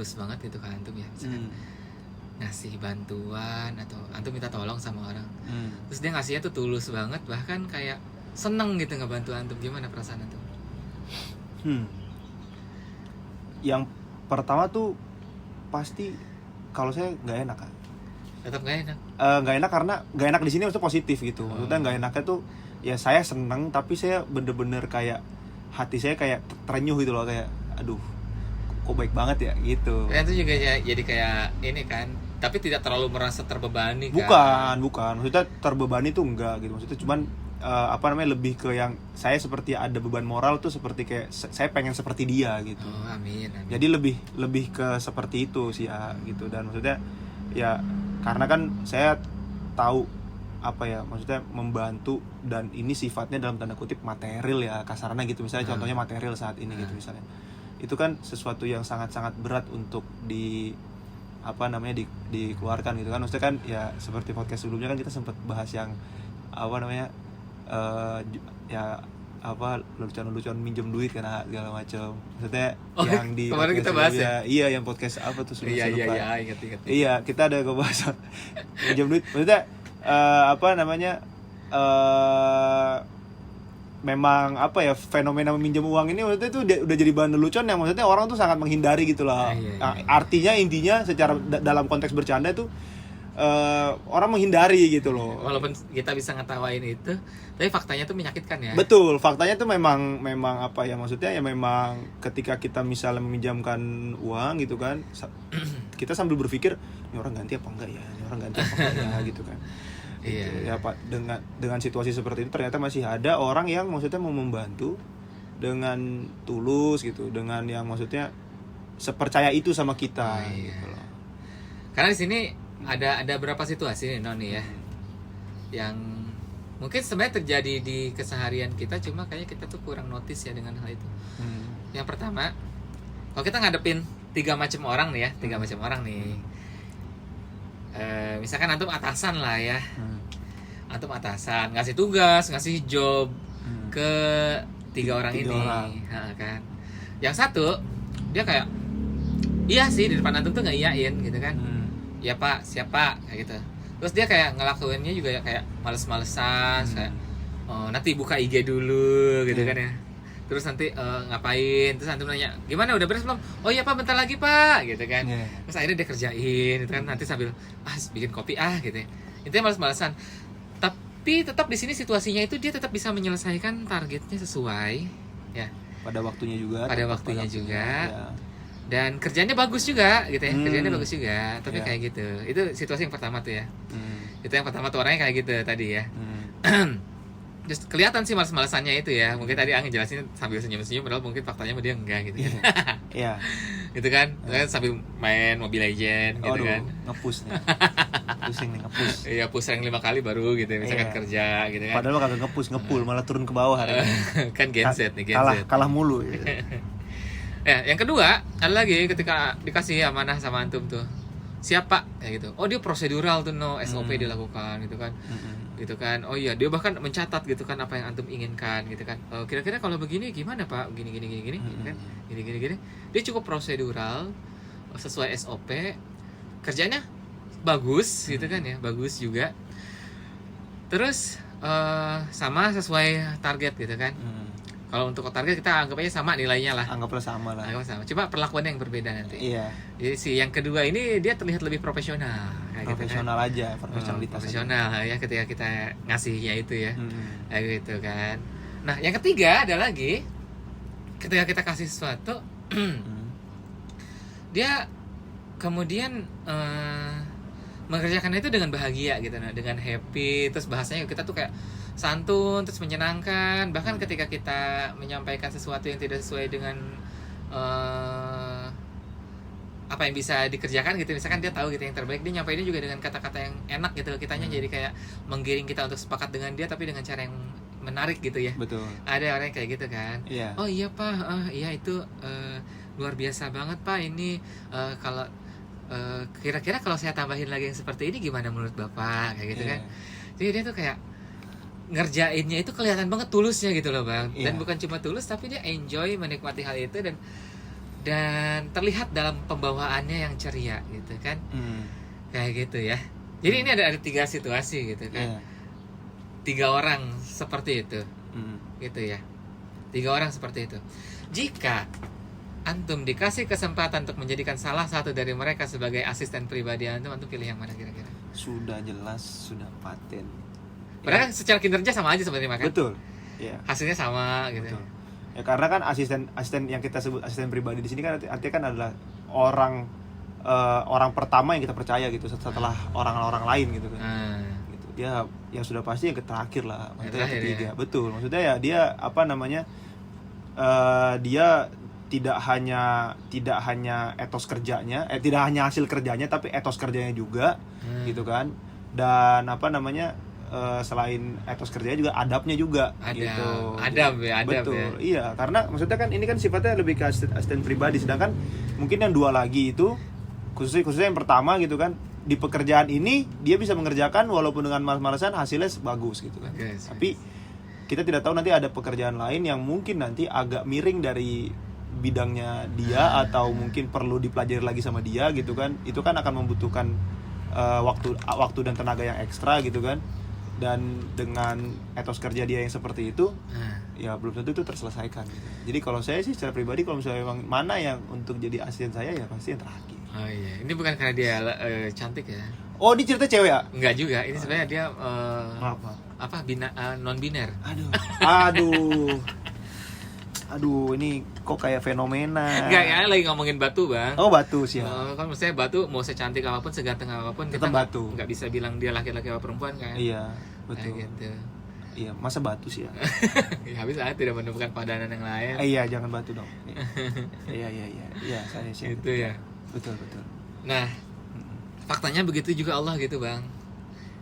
tulus banget gitu kan antum ya, misalkan ngasih bantuan atau antum minta tolong sama orang, terus dia ngasihnya tuh tulus banget, bahkan kayak seneng gitu ngebantu antum, gimana perasaan antum? Yang pertama tuh pasti kalau saya nggak enak kan. Tetap nggak enak? Nggak enak karena nggak enak di sini maksudnya positif gitu. Maksudnya nggak enaknya tuh ya saya seneng tapi saya bener-bener kayak hati saya kayak terenyuh gitu loh, kayak aduh kok baik banget ya gitu. Ya itu juga jadi kayak ini kan, tapi tidak terlalu merasa terbebani kan? Bukan. Maksudnya terbebani tuh enggak gitu. Maksudnya cuman lebih ke yang saya seperti ada beban moral tuh, seperti kayak saya pengen seperti dia gitu. Oh, amin. Jadi lebih ke seperti itu sih ya gitu. Dan maksudnya ya karena kan saya tahu maksudnya membantu, dan ini sifatnya dalam tanda kutip material ya kasarnya gitu, misalnya contohnya material saat ini gitu misalnya, itu kan sesuatu yang sangat-sangat berat untuk dikeluarkan gitu kan. Maksudnya kan ya seperti podcast sebelumnya kan kita sempat bahas yang lucuan minjem duit kan segala macam. Maksudnya yang di kemarin kita bahas ya? Iya, yang podcast apa tuh Iya, ingat. Iya, kita ada ngebahas minjem duit. Maksudnya memang fenomena meminjam uang ini maksudnya itu udah jadi bahan lelucon yang maksudnya orang tuh sangat menghindari gitu lah. Artinya intinya secara dalam konteks bercanda itu orang menghindari gitu loh. Walaupun kita bisa ngetawain itu, tapi faktanya tuh menyakitkan ya. Betul, faktanya tuh memang maksudnya ya memang ketika kita misalnya meminjamkan uang gitu kan, kita sambil berpikir ini orang ganti apa enggak ya, gitu kan. Iya. Ya Pak, dengan situasi seperti itu ternyata masih ada orang yang maksudnya mau membantu dengan tulus gitu, dengan yang maksudnya sepercaya itu sama kita gitu loh. Karena di sini ada berapa situasi nih Noni ya, yang mungkin sebenarnya terjadi di keseharian kita, cuma kayaknya kita tuh kurang notice ya dengan hal itu. Yang pertama, kalau kita ngadepin tiga macam orang nih. Misalkan antum atasan lah ya, antum atasan ngasih tugas, ngasih job ke tiga orang ini. Kan yang satu dia kayak iya sih, di depan antum tuh nggak iyain gitu kan, ya pak siapa kayak gitu. Terus dia kayak ngelakuinnya juga kayak males-malesan, kayak nanti buka IG dulu gitu kan ya. Terus nanti ngapain, terus antum nanya gimana udah beres belum, oh iya pak bentar lagi pak gitu kan. Terus akhirnya dia kerjain itu kan, nanti sambil bikin kopi gitu ya. Intinya males-malesan, tapi tetap di sini situasinya itu dia tetap bisa menyelesaikan targetnya sesuai ya, pada waktunya juga ya. Dan kerjanya bagus juga gitu ya, tapi kayak gitu. Itu situasi yang pertama tuh ya. Itu yang pertama tuh orangnya kayak gitu tadi ya. Terus kelihatan sih males-malesannya itu ya. Mungkin tadi Ang jelasin sambil senyum-senyum, padahal mungkin faktanya dia enggak gitu kan. Iya. Gitu kan. Sambil main Mobile Legend gitu kan. Nge-push nih. Pusing nih nge-push. Iya, push rank 5 kali baru gitu misalkan kerja gitu kan. Padahal kagak nge-push, nge-pull malah turun ke bawah hari ini. Kan genset nih, Kalah mulu gitu. Ya, yang kedua ada lagi ketika dikasih amanah sama antum tuh. Siapa kayak gitu. Oh, dia prosedural tuh SOP dilakukan gitu kan. Gitu kan. Oh iya, dia bahkan mencatat gitu kan apa yang antum inginkan gitu kan. Kira-kira kalau begini gimana Pak? Gini gitu kan. Gini. Dia cukup prosedural, sesuai SOP. Kerjanya bagus gitu kan ya, bagus juga. Terus sama sesuai target gitu kan. Kalau untuk target kita anggap aja sama nilainya lah. Anggaplah sama. Cuma perlakuannya yang berbeda nanti. Iya. Jadi si yang kedua ini dia terlihat lebih profesional. Profesional gitu kan. aja, profesionalitas. Profesional ya ketika kita ngasihnya itu ya. Kayak gitu kan. Nah, yang ketiga ada lagi ketika kita kasih sesuatu dia kemudian mengerjakan itu dengan bahagia gitu, dengan happy, terus bahasanya kita tuh kayak santun, terus menyenangkan. Bahkan ketika kita menyampaikan sesuatu yang tidak sesuai dengan apa yang bisa dikerjakan gitu, misalkan dia tahu gitu yang terbaik, dia nyampainya juga dengan kata-kata yang enak gitu, kitanya jadi kayak menggiring kita untuk sepakat dengan dia, tapi dengan cara yang menarik gitu ya. Betul. Ada orang yang kayak gitu kan. Oh iya pak, iya itu luar biasa banget pak ini. Kalau kira-kira kalau saya tambahin lagi yang seperti ini gimana menurut bapak, kayak gitu kan. Jadi dia tuh kayak ngerjainnya itu kelihatan banget tulusnya gitu loh bang. Dan bukan cuma tulus, tapi dia enjoy menikmati hal itu, dan dan terlihat dalam pembawaannya yang ceria gitu kan. Kayak gitu ya. Jadi ini ada 3 situasi gitu kan. 3 orang seperti itu. Gitu ya. 3 orang seperti itu. Jika antum dikasih kesempatan untuk menjadikan salah satu dari mereka sebagai asisten pribadi antum pilih yang mana kira-kira? Sudah jelas, sudah paten. Padahal secara kinerja sama aja sebenarnya kan? Betul. Ya. Hasilnya sama gitu. Betul. Ya karena kan asisten yang kita sebut asisten pribadi di sini kan artinya kan adalah orang pertama yang kita percaya gitu setelah orang-orang lain gitu kan. Gitu. Ya yang sudah pasti yang terakhir lah, maksudnya yang ketiga. Ya. Betul. Maksudnya ya dia dia tidak hanya etos kerjanya, tidak hanya hasil kerjanya tapi etos kerjanya juga gitu kan. Dan selain etos kerjanya juga adabnya juga gitu. Adab betul. Ya. Iya, karena maksudnya kan ini kan sifatnya lebih ke asisten pribadi, sedangkan mungkin yang 2 lagi itu khususnya yang pertama gitu kan, di pekerjaan ini dia bisa mengerjakan walaupun dengan malas-malasan hasilnya bagus gitu kan. Tapi kita tidak tahu nanti ada pekerjaan lain yang mungkin nanti agak miring dari bidangnya dia atau mungkin perlu dipelajari lagi sama dia gitu kan. Itu kan akan membutuhkan waktu dan tenaga yang ekstra gitu kan. Dan dengan etos kerja dia yang seperti itu, ya belum tentu itu terselesaikan gitu. Jadi kalau saya sih secara pribadi, kalau misalnya memang mana yang untuk jadi asisten saya, ya pasti yang terakhir. Oh iya, ini bukan karena dia cantik ya? Oh, ini cerita cewek ya? Enggak juga, ini sebenarnya dia non biner. Aduh, ini kok kayak fenomena. Enggak ya, lagi ngomongin batu bang. Oh, batu sih ya. Kan maksudnya batu mau secantik apapun, seganteng apapun, kita batu. Nggak bisa bilang dia laki-laki atau perempuan kan. Iya, betul. Nah, gitu. Iya, masa batu sih ya. Ya habis saya tidak menemukan padanan yang lain. Iya, jangan batu dong. Iya, saya sih. Itu ya. Betul. Nah, faktanya begitu juga Allah gitu bang.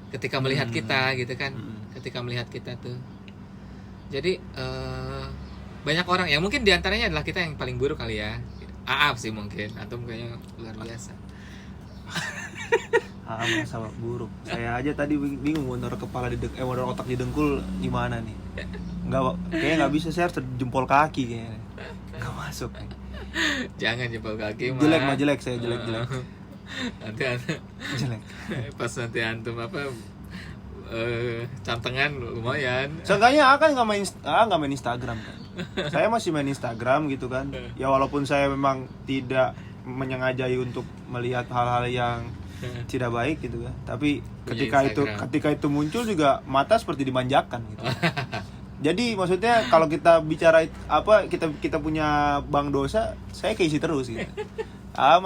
Ketika melihat kita gitu kan, ketika melihat kita tuh. Jadi banyak orang yang mungkin diantaranya adalah kita yang paling buruk kali ya. Aaf sih mungkin, atau kayaknya luar biasa. Sama buruk. Saya aja tadi bingung mau naruh kepala mau naruh otak di dengkul gimana nih. Kayaknya nggak bisa, saya harus jempol kaki kayaknya. Nggak masuk. Jangan jempol kaki mah. Jelek saya jelek. Nanti jelek. Pas nanti antum cantengan lumayan. Seenggaknya akan nggak main Instagram kan. Saya masih main Instagram gitu kan. Ya walaupun saya memang tidak menyengajai untuk melihat hal-hal yang tidak baik gitu kan. Tapi ketika itu muncul juga mata seperti dimanjakan gitu. Jadi maksudnya kalau kita bicara kita punya bank dosa, saya keisi terus gitu.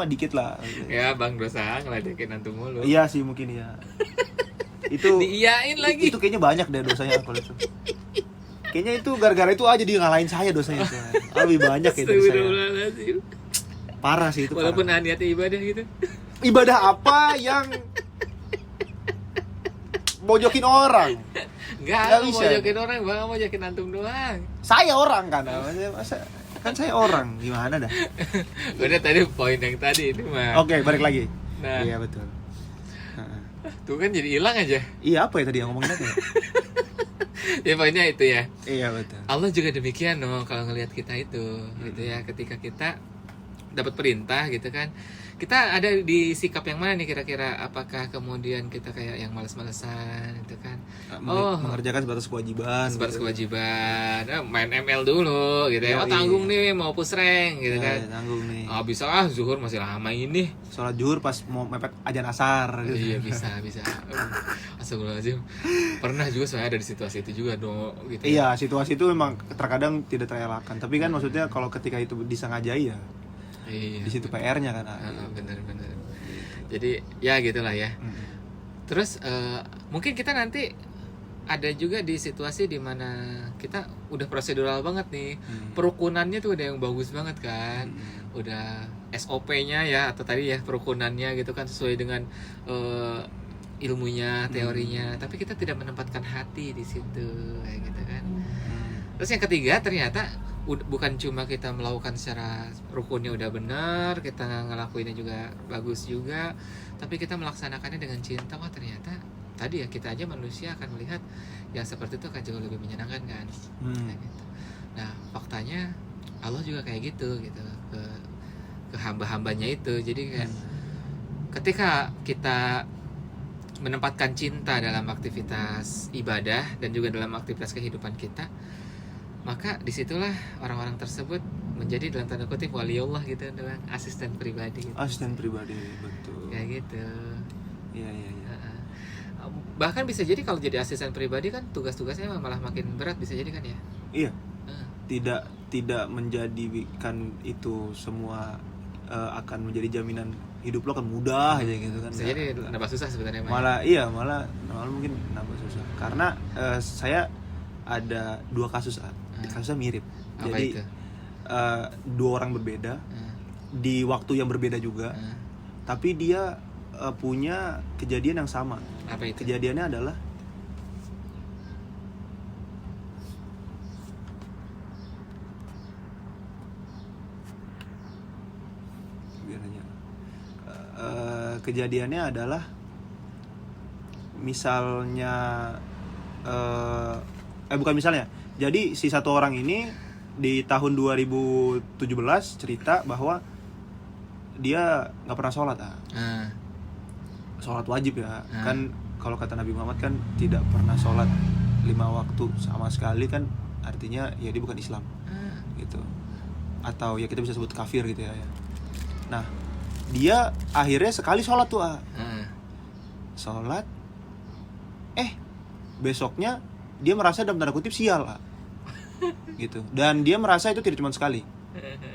Dikit lah. Gitu. Ya bank dosa ngeledekin antum mulu. Iya sih mungkin ya. Itu diiyain lagi. Itu kayaknya banyak deh dosanya kalau itu. Kayaknya itu gara-gara itu aja dia ngalahin saya dosanya itu. Lebih banyak ya dari saya. Parah sih itu. Walaupun niatnya ibadah gitu. Ibadah apa yang mojokin orang? Enggak bisa. Mojokin orang, bang, mojokin antum doang. Saya orang kan, masa kan saya orang, gimana dah? Udah tadi poin yang tadi ini mah. Oke, balik lagi. Nah. Iya betul. Tuh kan jadi hilang aja. Iya, apa ya tadi yang ngomongin apa ya? Ya poinnya itu ya. Iya betul. Allah juga demikian dong kalau ngelihat kita itu, gitu ya. Ketika kita dapat perintah gitu kan, kita ada di sikap yang mana nih kira-kira? Apakah kemudian kita kayak yang malas-malesan gitu kan? Mengerjakan sebatas kewajiban. Main ML dulu gitu ya. Tanggung nih mau push rank gitu kan. Tanggung nih. Bisa zuhur masih lama ini. Sholat zuhur pas mau mepet ajan asar gitu. Iya bisa. Astagfirullahaladzim. Pernah juga saya ada di situasi itu juga gitu. Iya, situasi itu memang terkadang tidak terelakkan. Tapi kan maksudnya kalau ketika itu disengajai ya. Iya, di situ PR-nya kan. Benar. Jadi ya gitulah ya. Terus mungkin kita nanti ada juga di situasi dimana kita udah prosedural banget nih. Perukunannya tuh udah yang bagus banget kan. Udah SOP-nya ya, atau tadi ya perukunannya gitu kan, sesuai dengan ilmunya, teorinya. Tapi kita tidak menempatkan hati di situ kayak gitu kan. Terus yang ketiga ternyata bukan cuma kita melakukan secara rukunnya udah benar, kita ngelakuinnya juga bagus juga, tapi kita melaksanakannya dengan cinta. Wah ternyata tadi ya, kita aja manusia akan melihat yang seperti itu akan jauh lebih menyenangkan kan. Kayak gitu. Nah faktanya Allah juga kayak gitu ke hamba-hambanya itu. Jadi kayak ketika kita menempatkan cinta dalam aktivitas ibadah dan juga dalam aktivitas kehidupan kita, maka disitulah orang-orang tersebut menjadi dalam tanda kutip waliullah gitu, adalah asisten pribadi gitu. Asisten pribadi, betul. Kayak gitu. Iya. Bahkan bisa jadi kalau jadi asisten pribadi kan tugas-tugasnya malah makin berat, bisa jadi kan ya. Iya. Tidak menjadikan itu semua akan menjadi jaminan hidup lo akan mudah aja gitu kan. Bisa jadi nambah susah sebenarnya. Malah mungkin nambah susah. Karena saya ada 2 kasus, kasusnya mirip. Apa Jadi itu? 2 orang berbeda di waktu yang berbeda juga, tapi dia punya kejadian yang sama. Apa itu? Kejadiannya adalah kejadiannya adalah misalnya bukan misalnya. Jadi si satu orang ini di tahun 2017 cerita bahwa dia nggak pernah sholat. Sholat wajib ya. Kan kalau kata Nabi Muhammad kan tidak pernah sholat 5 waktu sama sekali, kan artinya ya dia bukan Islam gitu. Atau ya kita bisa sebut kafir gitu ya. Nah, dia akhirnya sekali sholat tuh sholat, besoknya dia merasa dalam tanda kutip sial gitu. Dan dia merasa itu tidak cuma sekali,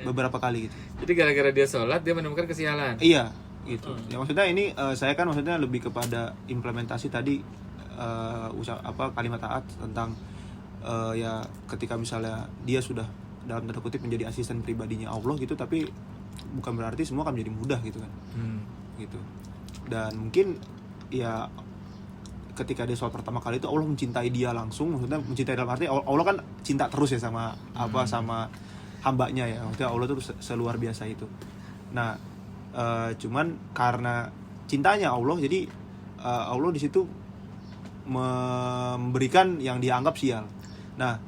beberapa kali gitu. Jadi gara-gara dia sholat dia menemukan kesialan. Iya gitu. Ya maksudnya ini saya kan maksudnya lebih kepada implementasi tadi kalimat taat tentang ya ketika misalnya dia sudah dalam tanda kutip menjadi asisten pribadinya Allah gitu, tapi bukan berarti semua akan menjadi mudah gitu kan. Gitu. Dan mungkin ya ketika dia sholat pertama kali itu Allah mencintai dia langsung, maksudnya mencintai dalam arti Allah kan cinta terus ya sama sama hambanya ya, maksudnya Allah tuh seluar biasa itu. Nah cuman karena cintanya Allah, jadi Allah di situ memberikan yang dianggap sial. Nah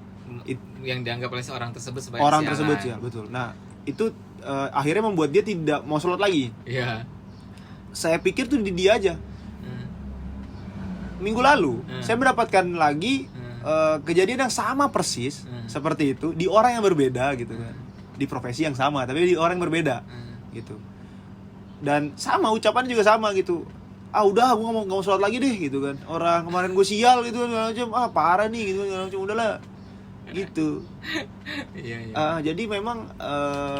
yang dianggap oleh seorang tersebut sebagai orang sialan. tersebut sial, betul. Nah itu akhirnya membuat dia tidak mau sholat lagi. Iya. Saya pikir tuh di dia aja. Minggu lalu saya mendapatkan lagi kejadian yang sama persis seperti itu di orang yang berbeda gitu kan, di profesi yang sama tapi di orang yang berbeda gitu, dan sama ucapannya juga sama gitu. Udah gue nggak mau sholat lagi deh gitu kan, orang kemarin gue sial gitu kan, parah nih gitu kan, udahlah gitu. Iya. Jadi memang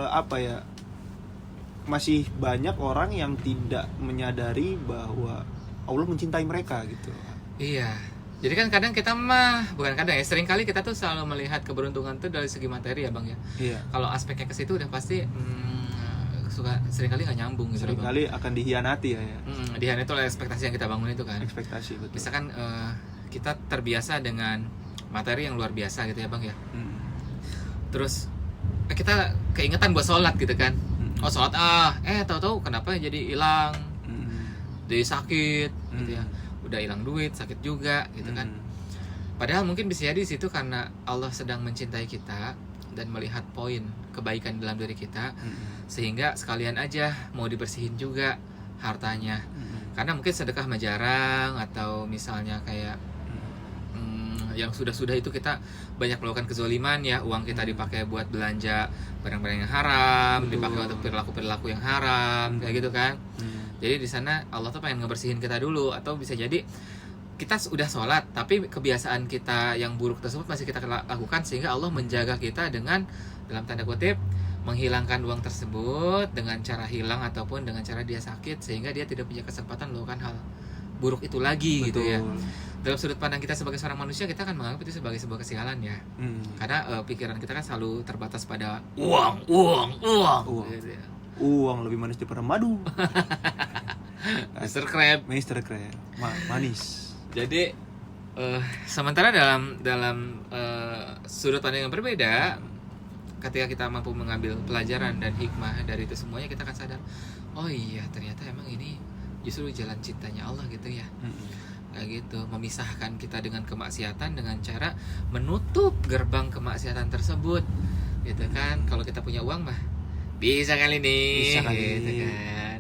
apa ya, masih banyak orang yang tidak menyadari bahwa Allah mencintai mereka gitu. Iya. Jadi kan kadang kita bukan kadang ya, sering kali kita tuh selalu melihat keberuntungan tuh dari segi materi ya Bang ya. Iya. Kalau aspeknya ke situ udah pasti sering kali nggak nyambung gitu. Sering kali akan dihianati ya. Dihianati itu oleh ekspektasi yang kita bangun itu kan. Ekspektasi, betul. Misalkan kita terbiasa dengan materi yang luar biasa gitu ya Bang ya. Terus kita keingetan buat sholat gitu kan. Oh sholat tahu-tahu kenapa jadi hilang, jadi sakit gitu ya, udah hilang duit, sakit juga gitu kan. Padahal mungkin bisa jadi di situ karena Allah sedang mencintai kita dan melihat poin kebaikan dalam diri kita, sehingga sekalian aja mau dibersihin juga hartanya. Karena mungkin sedekah mah jarang, atau misalnya kayak yang sudah-sudah itu kita banyak melakukan kezoliman ya, uang kita dipakai buat belanja barang-barang yang haram, dipakai untuk perilaku-perilaku yang haram, kayak gitu kan. Jadi di sana Allah tuh pengen ngebersihin kita dulu, atau bisa jadi kita sudah sholat tapi kebiasaan kita yang buruk tersebut masih kita lakukan, sehingga Allah menjaga kita dengan dalam tanda kutip menghilangkan uang tersebut dengan cara hilang ataupun dengan cara dia sakit, sehingga dia tidak punya kesempatan melakukan hal buruk itu lagi. Betul. Gitu ya. Dalam sudut pandang kita sebagai seorang manusia, kita akan menganggap itu sebagai sebuah kesialan ya. Karena pikiran kita kan selalu terbatas pada uang. Gitu ya. Uang lebih manis daripada madu. Mr. Crab, manis. Jadi sementara dalam sudut pandang yang berbeda, ketika kita mampu mengambil pelajaran dan hikmah dari itu semuanya, kita akan sadar, oh iya ternyata emang ini justru jalan cintanya Allah gitu ya. Kayak gitu, memisahkan kita dengan kemaksiatan dengan cara menutup gerbang kemaksiatan tersebut gitu kan. Kalau kita punya uang mah Bisa kali nih. Bisa kali. Gitu kan.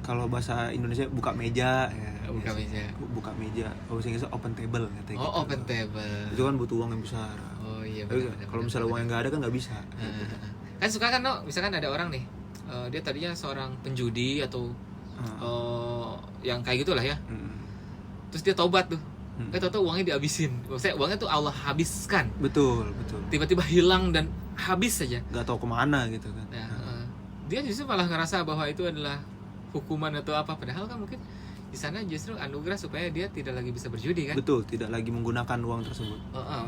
Kalau bahasa Indonesia buka meja ya. Buka meja. Buka meja. Kalau bahasa Inggris open table katanya. Oh, open table. Itu kan butuh uang yang besar. Oh iya. Kalau misalnya uang yang nggak ada kan nggak bisa. Kan suka kan, no? Misalkan ada orang nih, dia tadinya seorang penjudi atau yang kayak gitulah ya. Terus dia tobat tuh. Tahu-tahu uangnya dihabisin. Maksudnya uangnya tuh Allah habiskan. Betul. Tiba-tiba hilang dan habis saja. Nggak tahu kemana gitu kan. Nah, dia justru malah ngerasa bahwa itu adalah hukuman atau apa. Padahal kan mungkin di sana justru anugerah supaya dia tidak lagi bisa berjudi kan. Betul, tidak lagi menggunakan uang tersebut.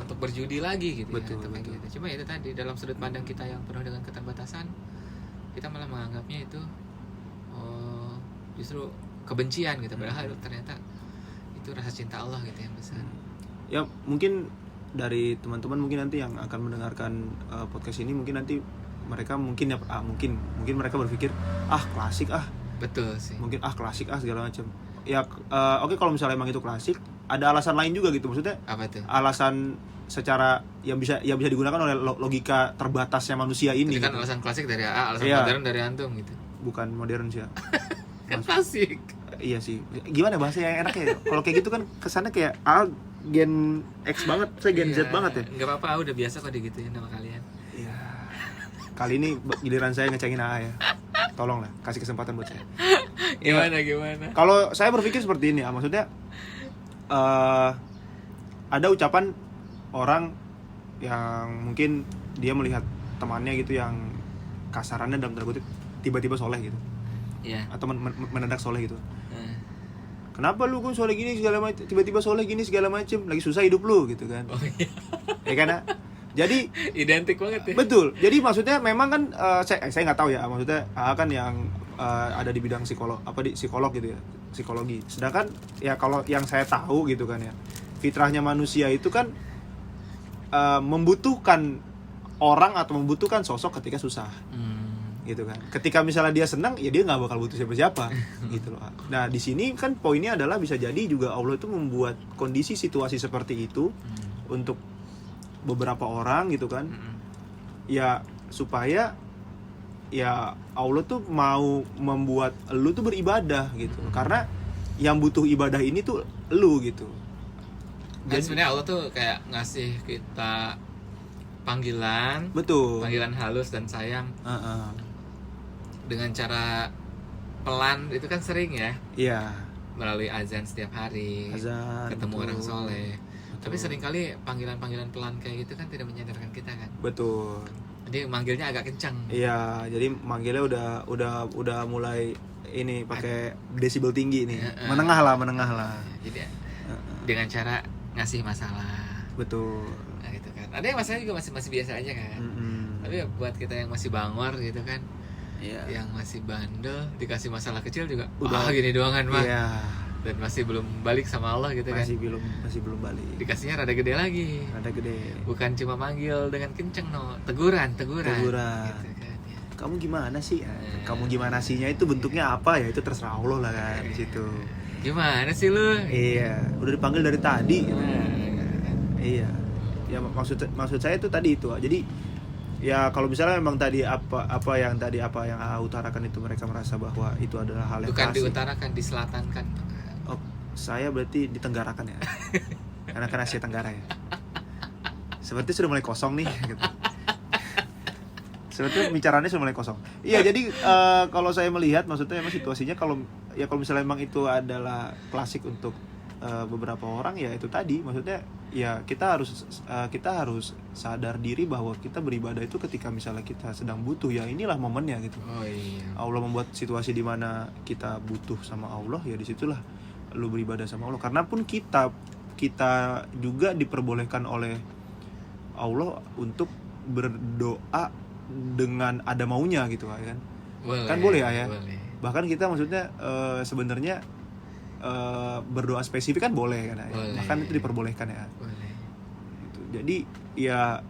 Untuk berjudi lagi gitu. Betul, ya. betul. Gitu. Cuma itu tadi dalam sudut pandang kita yang penuh dengan keterbatasan, kita malah menganggapnya itu justru kebencian gitu. Padahal ternyata itu rasa cinta Allah gitu yang besar. Ya mungkin dari teman-teman mungkin nanti yang akan mendengarkan podcast ini mungkin nanti mereka mungkin mereka berpikir klasik Betul sih. Mungkin klasik segala macam. Ya oke, kalau misalnya emang itu klasik, ada alasan lain juga gitu, maksudnya apa tuh? Alasan secara yang bisa digunakan oleh logika terbatasnya manusia ini. Itu kan gitu. alasan klasik dari A, alasan modern dari antum gitu. Bukan modern sih ya. Kan klasik. Iya sih. Gimana bahasa yang enak ya? Kalau kayak gitu kan kesannya kayak Gen X banget, saya Gen Z banget ya. Enggak apa-apa, udah biasa kok digituin sama kalian. Iya. Kali ini giliran saya ngecengin AA ya. Tolonglah kasih kesempatan buat saya. Gimana? Kalau saya berpikir seperti ini, maksudnya ada ucapan orang yang mungkin dia melihat temannya gitu yang kasarannya dalam tanda kutip tiba-tiba soleh gitu. Iya. Atau mendadak soleh gitu. Kenapa lu kok soleh gini segala macam, tiba-tiba soleh gini segala macam, lagi susah hidup lu gitu kan. Oh iya. Ya kan? Jadi identik banget ya. Betul. Jadi maksudnya memang kan saya nggak tahu ya, maksudnya kan yang ada di bidang psikolog gitu ya, psikologi. Sedangkan ya kalau yang saya tahu gitu kan ya, fitrahnya manusia itu kan membutuhkan orang atau membutuhkan sosok ketika susah. Gitu kan. Ketika misalnya dia senang, ya dia nggak bakal butuh siapa-siapa gitu loh. Nah, di sini kan poinnya adalah bisa jadi juga Allah itu membuat kondisi situasi seperti itu untuk beberapa orang gitu kan. Ya supaya ya Allah tuh mau membuat elu tuh beribadah gitu. Karena yang butuh ibadah ini tuh elu gitu. Dan sebenarnya Allah tuh kayak ngasih kita panggilan. Betul. Panggilan halus dan sayang. Dengan cara pelan itu kan sering ya. Iya. Melalui azan setiap hari. Ketemu betul. orang soleh. Tapi seringkali panggilan-panggilan pelan kayak gitu kan tidak menyadarkan kita kan. Betul. Jadi manggilnya agak kencang. Iya, jadi manggilnya udah mulai ini pakai desibel tinggi nih. Menengah lah. Jadi dengan cara ngasih masalah. Betul. Nah, gitu kan. Ada yang masalahnya juga masih biasa aja kan. Tapi ya buat kita yang masih bangor gitu kan. Iya. Yang masih bandel dikasih masalah kecil juga udah gini doangan mah. Iya. Dan masih belum balik sama Allah gitu kan. Masih belum balik. Dikasihnya rada gede lagi. Rada gede. Bukan cuma manggil dengan kenceng, no. Teguran. Gitu kan, ya. Kamu gimana sih? Kamu gimana sih-nya itu bentuknya apa ya? Itu terserah Allah lah kan di situ. Gimana sih lu? Iya, udah dipanggil dari tadi. Iya. Ya maksud saya itu tadi itu. Jadi ya kalau misalnya memang tadi apa yang utarakan itu mereka merasa bahwa itu adalah hal yang bukan klasik. diutarakan, diselatankan. Oh, saya berarti ditenggarakan ya. Karena kan Asia Tenggara ya. Seperti sudah mulai kosong nih gitu. Seperti bicaranya sudah mulai kosong. Iya, jadi kalau saya melihat maksudnya memang situasinya kalau misalnya memang itu adalah klasik untuk beberapa orang, ya itu tadi maksudnya ya kita harus sadar diri bahwa kita beribadah itu ketika misalnya kita sedang butuh, ya inilah momennya gitu. Oh iya. Allah membuat situasi di mana kita butuh sama Allah, ya disitulah lu beribadah sama Allah. Karena pun kita juga diperbolehkan oleh Allah untuk berdoa dengan ada maunya gitu kan. Kan boleh ya. Boleh. Bahkan kita maksudnya sebenarnya berdoa spesifik kan boleh kan ya. Bahkan itu diperbolehkan ya. Boleh. Gitu. Jadi ya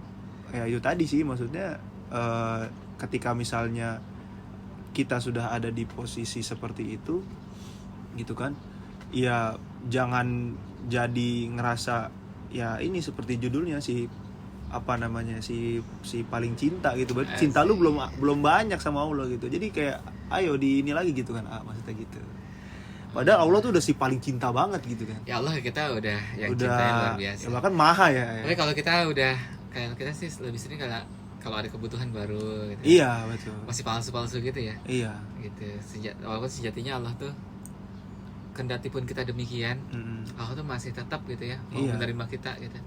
itu tadi sih maksudnya ketika misalnya kita sudah ada di posisi seperti itu gitu kan. Ya jangan jadi ngerasa ya ini seperti judulnya sih, apa namanya si paling cinta gitu. Berarti Asik. cinta lu belum banyak sama Allah gitu. Jadi kayak ayo di ini lagi gitu kan, maksudnya gitu. Padahal Allah tuh udah si paling cinta banget gitu kan. Ya Allah, kita udah yang Udah cintanya luar biasa. ya bahkan maha ya. Tapi kalau kita udah kayak kita sih lebih sering kalau ada kebutuhan baru gitu. Iya, betul. Masih palsu-palsu gitu ya. Iya. Gitu. Walaupun sejatinya Allah tuh kendati pun kita demikian, Allah tuh masih tetap gitu ya mau Iya. menerima kita gitu.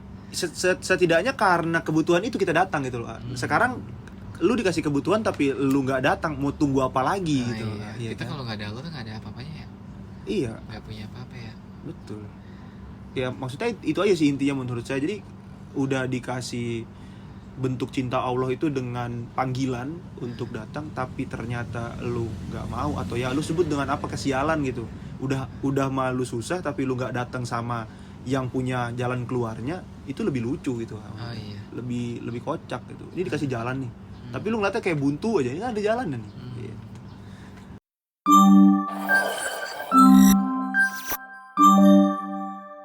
Setidaknya karena kebutuhan itu kita datang gitu loh. Sekarang lu dikasih kebutuhan tapi lu nggak datang, mau tunggu apa lagi gitu loh. Iya. Iya Kita kan? kalau nggak ada Allah tuh nggak ada apa-apanya ya. Iya, Nggak punya apa-apa ya. betul. Ya maksudnya itu aja sih intinya menurut saya. Jadi udah dikasih bentuk cinta Allah itu dengan panggilan untuk datang, tapi ternyata lu nggak mau, atau ya lu sebut dengan apa, kesialan gitu. Udah malu susah tapi lu nggak datang sama yang punya jalan keluarnya, itu lebih lucu gitu. Oh iya. Lebih kocak gitu. Ini dikasih jalan nih, tapi lu ngeliatnya kayak buntu aja, ini ada jalan nih.